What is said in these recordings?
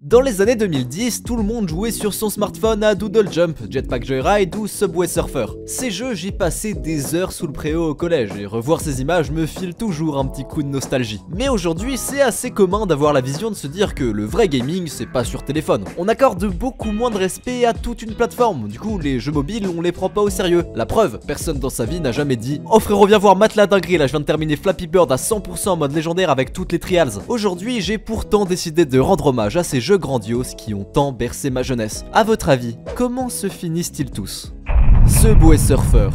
Dans les années 2010, tout le monde jouait sur son smartphone à Doodle Jump, Jetpack Joyride ou Subway Surfer. Ces jeux, j'y passais des heures sous le préau au collège et revoir ces images me file toujours un petit coup de nostalgie. Mais aujourd'hui, c'est assez commun d'avoir la vision de se dire que le vrai gaming, c'est pas sur téléphone. On accorde beaucoup moins de respect à toute une plateforme, du coup les jeux mobiles, on les prend pas au sérieux. La preuve, personne dans sa vie n'a jamais dit « Oh frérot, viens voir Matelas dinguerie, là je viens de terminer Flappy Bird à 100% en mode légendaire avec toutes les trials. » Aujourd'hui, j'ai pourtant décidé de rendre hommage à ces jeux grandioses qui ont tant bercé ma jeunesse. À votre avis, comment se finissent-ils tous? Subway Surfer.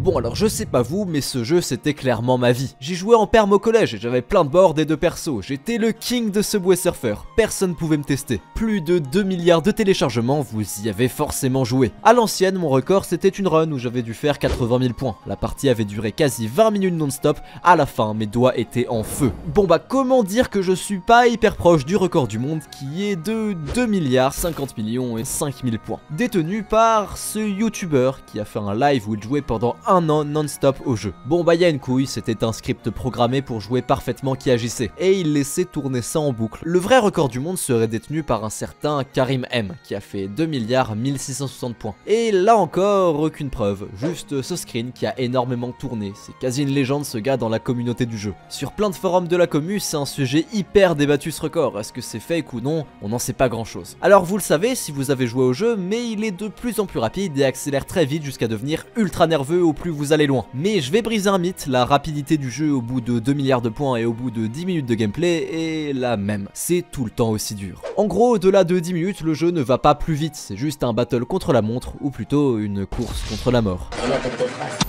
Bon alors je sais pas vous, mais ce jeu c'était clairement ma vie. J'y jouais en perm au collège et j'avais plein de boards et de persos. J'étais le king de Subway Surfer, personne pouvait me tester. Plus de 2 milliards de téléchargements, vous y avez forcément joué. À l'ancienne, mon record c'était une run où j'avais dû faire 80 000 points. La partie avait duré quasi 20 minutes non-stop, à la fin mes doigts étaient en feu. Bon bah comment dire que je suis pas hyper proche du record du monde qui est de 2 milliards 50 millions et 5000 points. Détenu par ce youtubeur qui a fait un live où il jouait pendant un an non-stop au jeu. Bon bah y'a une couille, c'était un script programmé pour jouer parfaitement qui agissait, et il laissait tourner ça en boucle. Le vrai record du monde serait détenu par un certain Karim M, qui a fait 2 milliards 1660 points. Et là encore, aucune preuve, juste ce screen qui a énormément tourné, c'est quasi une légende ce gars dans la communauté du jeu. Sur plein de forums de la commu, c'est un sujet hyper débattu ce record, est-ce que c'est fake ou non, on n'en sait pas grand chose. Alors vous le savez si vous avez joué au jeu, mais il est de plus en plus rapide et accélère très vite jusqu'à devenir ultra nerveux au plus vous allez loin. Mais je vais briser un mythe, la rapidité du jeu au bout de 2 milliards de points et au bout de 10 minutes de gameplay est la même. C'est tout le temps aussi dur. En gros, au-delà de 10 minutes, le jeu ne va pas plus vite, c'est juste un battle contre la montre, ou plutôt une course contre la mort.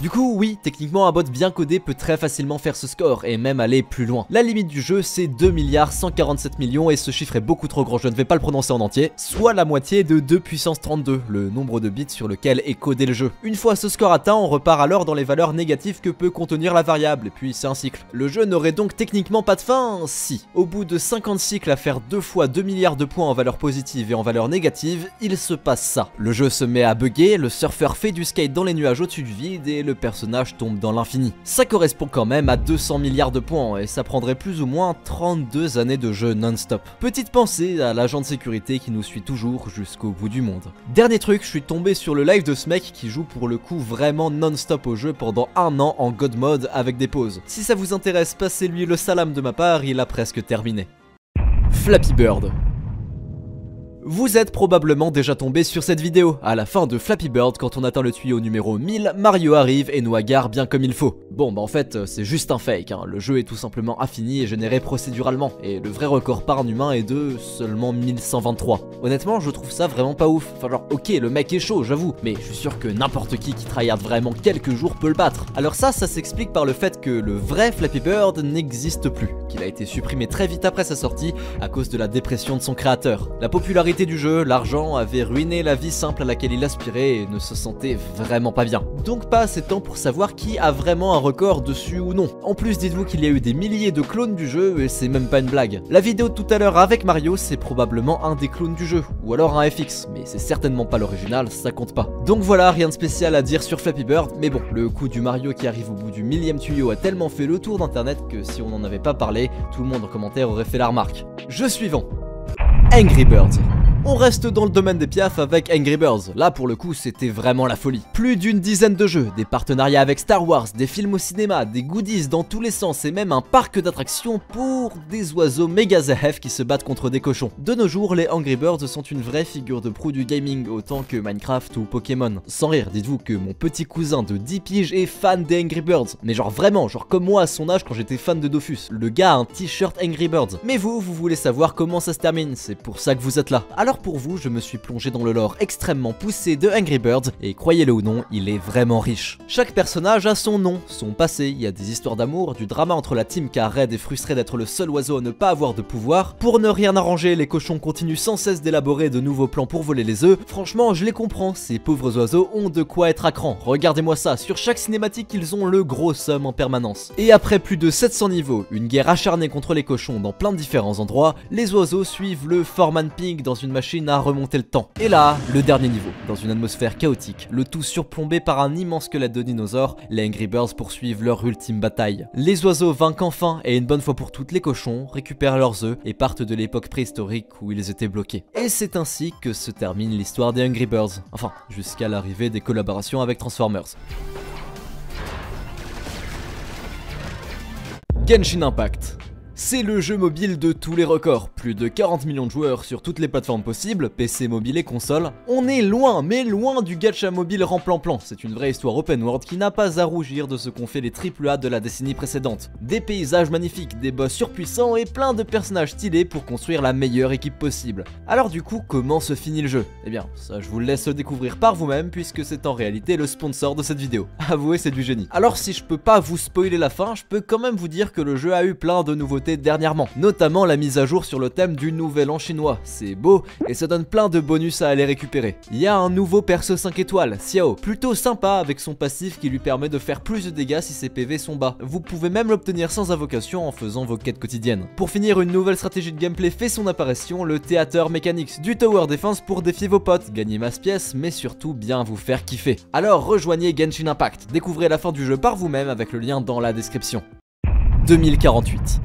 Du coup, oui, techniquement un bot bien codé peut très facilement faire ce score, et même aller plus loin. La limite du jeu c'est 2 milliards 147 millions et ce chiffre est beaucoup trop grand, je ne vais pas le prononcer en entier, soit la moitié de 2 puissance 32, le nombre de bits sur lequel est codé le jeu. Une fois ce score atteint, on repart alors dans les valeurs négatives que peut contenir la variable, et puis c'est un cycle. Le jeu n'aurait donc techniquement pas de fin, si. Au bout de 50 cycles à faire 2 fois 2 milliards de points en valeur positive et en valeur négative, il se passe ça. Le jeu se met à bugger, le surfeur fait du skate dans les nuages au-dessus du vide et le personnage tombe dans l'infini. Ça correspond quand même à 200 milliards de points et ça prendrait plus ou moins 32 années de jeu non-stop. Petite pensée à l'agent de sécurité qui nous suit toujours jusqu'au bout du monde. Dernier truc, je suis tombé sur le live de ce mec qui joue pour le coup vraiment non-stop au jeu pendant un an en God mode avec des pauses. Si ça vous intéresse, passez-lui le salam de ma part, il a presque terminé. Flappy Bird. Vous êtes probablement déjà tombé sur cette vidéo. À la fin de Flappy Bird, quand on atteint le tuyau numéro 1000, Mario arrive et nous agarre bien comme il faut. Bon bah en fait c'est juste un fake, hein. Le jeu est tout simplement infini et généré procéduralement, et le vrai record par un humain est de seulement 1123. Honnêtement je trouve ça vraiment pas ouf, enfin genre ok le mec est chaud j'avoue, mais je suis sûr que n'importe qui tryhard vraiment quelques jours peut le battre. Alors ça s'explique par le fait que le vrai Flappy Bird n'existe plus, qu'il a été supprimé très vite après sa sortie à cause de la dépression de son créateur. La popularité du jeu, l'argent avait ruiné la vie simple à laquelle il aspirait et ne se sentait vraiment pas bien. Donc pas assez de temps pour savoir qui a vraiment un record dessus ou non. En plus dites-vous qu'il y a eu des milliers de clones du jeu et c'est même pas une blague. La vidéo de tout à l'heure avec Mario c'est probablement un des clones du jeu, ou alors un FX, mais c'est certainement pas l'original, ça compte pas. Donc voilà, rien de spécial à dire sur Flappy Bird, mais bon, le coup du Mario qui arrive au bout du 1000e tuyau a tellement fait le tour d'internet que si on n'en avait pas parlé, tout le monde en commentaire aurait fait la remarque. Jeu suivant. Angry Birds. On reste dans le domaine des piafs avec Angry Birds, là pour le coup c'était vraiment la folie. Plus d'une dizaine de jeux, des partenariats avec Star Wars, des films au cinéma, des goodies dans tous les sens et même un parc d'attractions pour des oiseaux méga zahef qui se battent contre des cochons. De nos jours, les Angry Birds sont une vraie figure de proue du gaming autant que Minecraft ou Pokémon. Sans rire, dites-vous que mon petit cousin de 10 piges est fan des Angry Birds, mais genre vraiment, genre comme moi à son âge quand j'étais fan de Dofus. Le gars a un t-shirt Angry Birds. Mais vous voulez savoir comment ça se termine, c'est pour ça que vous êtes là. Alors pour vous, je me suis plongé dans le lore extrêmement poussé de Angry Birds et croyez-le ou non, il est vraiment riche. Chaque personnage a son nom, son passé, il y a des histoires d'amour, du drama entre la team car Red est frustré d'être le seul oiseau à ne pas avoir de pouvoir. Pour ne rien arranger, les cochons continuent sans cesse d'élaborer de nouveaux plans pour voler les œufs. Franchement, je les comprends, ces pauvres oiseaux ont de quoi être à cran. Regardez-moi ça, sur chaque cinématique, ils ont le gros somme en permanence. Et après plus de 700 niveaux, une guerre acharnée contre les cochons dans plein de différents endroits, les oiseaux suivent le Foreman Pig dans une machine machine à remonter le temps. Et là, le dernier niveau, dans une atmosphère chaotique, le tout surplombé par un immense squelette de dinosaures, les Angry Birds poursuivent leur ultime bataille. Les oiseaux vainquent enfin, et une bonne fois pour toutes les cochons récupèrent leurs œufs et partent de l'époque préhistorique où ils étaient bloqués. Et c'est ainsi que se termine l'histoire des Angry Birds, enfin, jusqu'à l'arrivée des collaborations avec Transformers. Genshin Impact. C'est le jeu mobile de tous les records, plus de 40 millions de joueurs sur toutes les plateformes possibles, PC, mobile et console. On est loin, mais loin du gacha mobile remplan-plan, c'est une vraie histoire open world qui n'a pas à rougir de ce qu'ont fait les AAA de la décennie précédente. Des paysages magnifiques, des boss surpuissants et plein de personnages stylés pour construire la meilleure équipe possible. Alors du coup, comment se finit le jeu? Eh bien, ça je vous le laisse le découvrir par vous-même puisque c'est en réalité le sponsor de cette vidéo. Avouez, c'est du génie. Alors si je peux pas vous spoiler la fin, je peux quand même vous dire que le jeu a eu plein de nouveautés dernièrement, notamment la mise à jour sur le thème du nouvel an chinois. C'est beau et ça donne plein de bonus à aller récupérer. Il y a un nouveau perso 5 étoiles, Xiao, plutôt sympa avec son passif qui lui permet de faire plus de dégâts si ses PV sont bas. Vous pouvez même l'obtenir sans invocation en faisant vos quêtes quotidiennes. Pour finir, une nouvelle stratégie de gameplay fait son apparition, le Theater Mechanics, du Tower Defense pour défier vos potes, gagner masse pièces, mais surtout bien vous faire kiffer. Alors rejoignez Genshin Impact, découvrez la fin du jeu par vous-même avec le lien dans la description. 2048.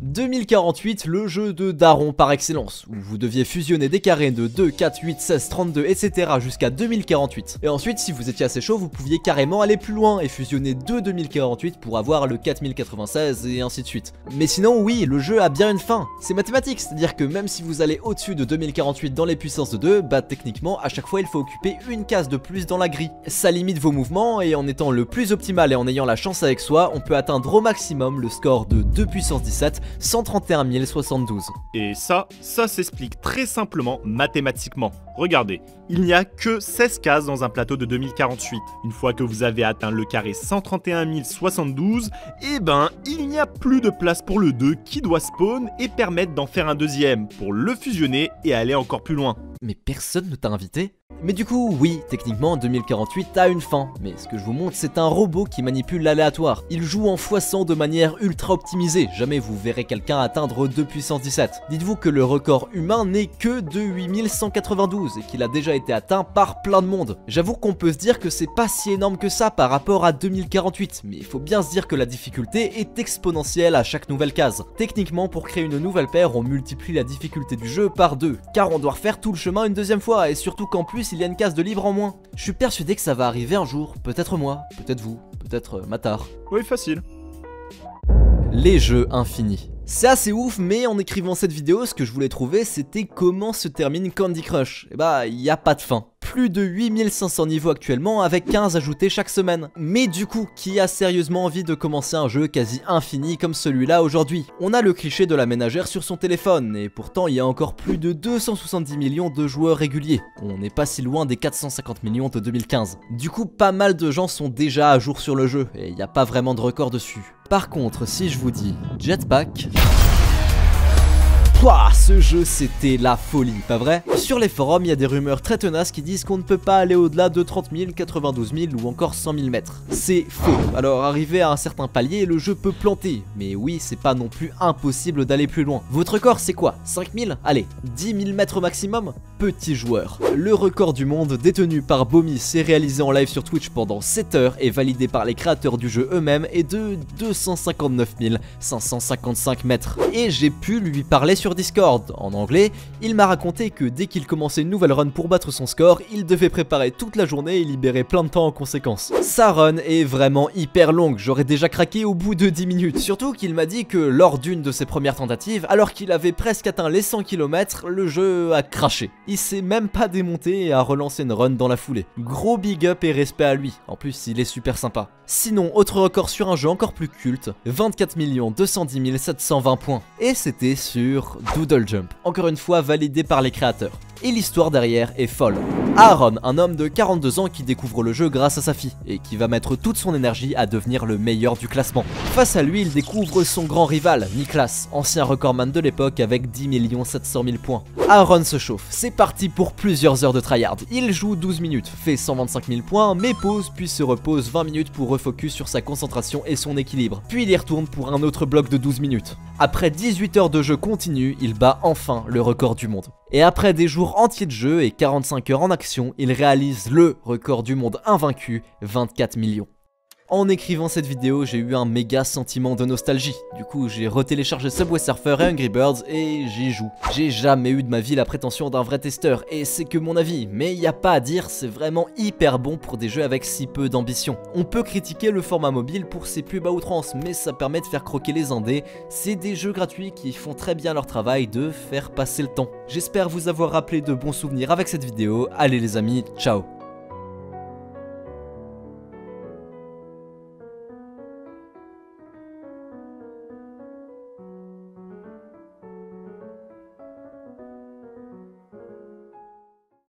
2048, le jeu de daron par excellence, où vous deviez fusionner des carrés de 2, 4, 8, 16, 32, etc. jusqu'à 2048. Et ensuite, si vous étiez assez chaud, vous pouviez carrément aller plus loin et fusionner 2 2048 pour avoir le 4096 et ainsi de suite. Mais sinon, oui, le jeu a bien une fin. C'est mathématique, c'est-à-dire que même si vous allez au-dessus de 2048 dans les puissances de 2, bah techniquement, à chaque fois, il faut occuper une case de plus dans la grille. Ça limite vos mouvements et en étant le plus optimal et en ayant la chance avec soi, on peut atteindre au maximum le score de 2 puissance 17, 131 072. Et ça s'explique très simplement mathématiquement. Regardez, il n'y a que 16 cases dans un plateau de 2048. Une fois que vous avez atteint le carré 131 072, eh ben, il n'y a plus de place pour le 2 qui doit spawn et permettre d'en faire un deuxième pour le fusionner et aller encore plus loin. Mais personne ne t'a invité? Mais du coup, oui, techniquement 2048 a une fin, mais ce que je vous montre c'est un robot qui manipule l'aléatoire. Il joue en x100 de manière ultra optimisée, jamais vous verrez quelqu'un atteindre 2 puissance 17. Dites-vous que le record humain n'est que de 8192 et qu'il a déjà été atteint par plein de monde. J'avoue qu'on peut se dire que c'est pas si énorme que ça par rapport à 2048, mais il faut bien se dire que la difficulté est exponentielle à chaque nouvelle case. Techniquement, pour créer une nouvelle paire, on multiplie la difficulté du jeu par 2, car on doit refaire tout le chemin une deuxième fois, et surtout qu'en plus il y a une case de livre en moins. Je suis persuadé que ça va arriver un jour, peut-être moi, peut-être vous, peut-être Matar. Oui, facile. Les jeux infinis. C'est assez ouf, mais en écrivant cette vidéo, ce que je voulais trouver, c'était comment se termine Candy Crush. Et bah, il n'y a pas de fin. Plus de 8500 niveaux actuellement, avec 15 ajoutés chaque semaine. Mais du coup, qui a sérieusement envie de commencer un jeu quasi infini comme celui-là aujourd'hui? On a le cliché de la ménagère sur son téléphone, et pourtant il y a encore plus de 270 millions de joueurs réguliers. On n'est pas si loin des 450 millions de 2015. Du coup, pas mal de gens sont déjà à jour sur le jeu, et il n'y a pas vraiment de record dessus. Par contre, si je vous dis Jetpack... Ouah, ce jeu c'était la folie, pas vrai? Sur les forums, il y a des rumeurs très tenaces qui disent qu'on ne peut pas aller au-delà de 30 000, 92 000 ou encore 100 000 mètres. C'est faux. Alors arrivé à un certain palier, le jeu peut planter. Mais oui, c'est pas non plus impossible d'aller plus loin. Votre record c'est quoi? 5 000? Allez, 10 000 mètres au maximum? Petit joueur. Le record du monde détenu par Bomis et réalisé en live sur Twitch pendant 7 heures et validé par les créateurs du jeu eux-mêmes est de 259 555 mètres. Et j'ai pu lui parler sur Discord. En anglais, il m'a raconté que dès qu'il commençait une nouvelle run pour battre son score, il devait préparer toute la journée et libérer plein de temps en conséquence. Sa run est vraiment hyper longue, j'aurais déjà craqué au bout de 10 minutes. Surtout qu'il m'a dit que lors d'une de ses premières tentatives, alors qu'il avait presque atteint les 100 km, le jeu a craché. Il s'est même pas démonté et a relancé une run dans la foulée. Gros big up et respect à lui, en plus il est super sympa. Sinon, autre record sur un jeu encore plus culte, 24 210 720 points. Et c'était sur Doodle Jump, encore une fois validé par les créateurs. Et l'histoire derrière est folle. Aaron, un homme de 42 ans qui découvre le jeu grâce à sa fille et qui va mettre toute son énergie à devenir le meilleur du classement. Face à lui, il découvre son grand rival, Niklas, ancien recordman de l'époque avec 10 700 000 points. Aaron se chauffe, c'est parti pour plusieurs heures de tryhard. Il joue 12 minutes, fait 125 000 points, mais pause puis se repose 20 minutes pour refocus sur sa concentration et son équilibre. Puis il y retourne pour un autre bloc de 12 minutes. Après 18 heures de jeu continu, il bat enfin le record du monde. Et après des jours entiers de jeu et 45 heures en action, il réalise le record du monde invaincu, 24 millions. En écrivant cette vidéo, j'ai eu un méga sentiment de nostalgie. Du coup, j'ai retéléchargé Subway Surfer et Angry Birds et j'y joue. J'ai jamais eu de ma vie la prétention d'un vrai testeur, et c'est que mon avis, mais y a pas à dire, c'est vraiment hyper bon pour des jeux avec si peu d'ambition. On peut critiquer le format mobile pour ses pubs à outrance, mais ça permet de faire croquer les indés. C'est des jeux gratuits qui font très bien leur travail de faire passer le temps. J'espère vous avoir rappelé de bons souvenirs avec cette vidéo. Allez les amis, ciao!